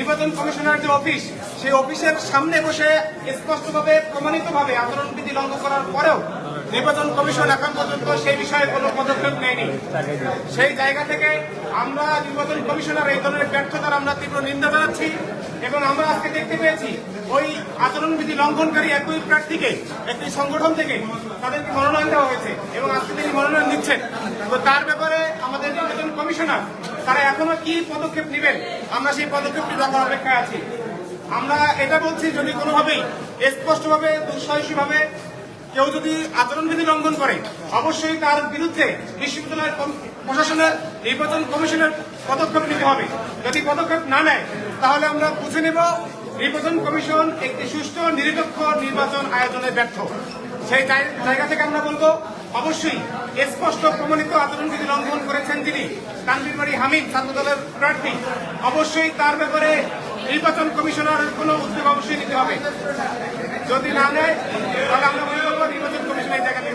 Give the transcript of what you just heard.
নির্বাচন কমিশনার যে অফিস, সেই অফিসের সামনে বসে স্পষ্টভাবে প্রমাণিতভাবে আচরণবিধি লঙ্ঘন করার পরেও নির্বাচন কমিশন এখন পর্যন্ত সেই বিষয়ে কোনো পদক্ষেপ নেয়নি। সেই জায়গা থেকে আমরা নির্বাচন কমিশনার এই ধরনের ব্যর্থতার আমরা তীব্র নিন্দা জানাচ্ছি এবং আমরা আজকে দেখতে পেয়েছি ওই আচরণবিধি লঙ্ঘনকারী একই প্রার্থীকে একটি সংগঠন থেকে তাদেরকে মনোনয়ন দেওয়া হয়েছে এবং আজকে তিনি মনোনয়ন দিচ্ছেন। তো তার ব্যাপারে আমাদের নির্বাচন কমিশনার তারা এখনো কি পদক্ষেপ নেবেন, আমরা সেই পদক্ষেপটি দেখার অপেক্ষায় আছি। আমরা এটা বলছি, যদি কোনোভাবেই স্পষ্টভাবে দুঃসাহসীভাবে কেউ যদি আচরণবিধি লঙ্ঘন করে অবশ্যই তার বিরুদ্ধে বিশ্ববিদ্যালয় প্রশাসনের নির্বাচন কমিশনের পদক্ষেপ নিতে হবে। যদি পদক্ষেপ না নেয় তাহলে আমরা বুঝে নেব নির্বাচন কমিশন একটি সুষ্ঠু নিরপেক্ষ নির্বাচন আয়োজনে ব্যর্থ। সেই জায়গা থেকে আমরা বলবো, অবশ্যই স্পষ্ট প্রমাণিত আচরণবিধি লঙ্ঘন করেছেন যিনি তানভীর বাড়ি হামিদ ছাত্রদলের প্রার্থী, অবশ্যই তার ব্যাপারে নির্বাচন কমিশনারের কোনো উদ্যোগ অবশ্যই নিতে হবে। যদি না নেয় তাহলে আমরা মনে করবো নির্বাচন কমিশন এই জায়গা থেকে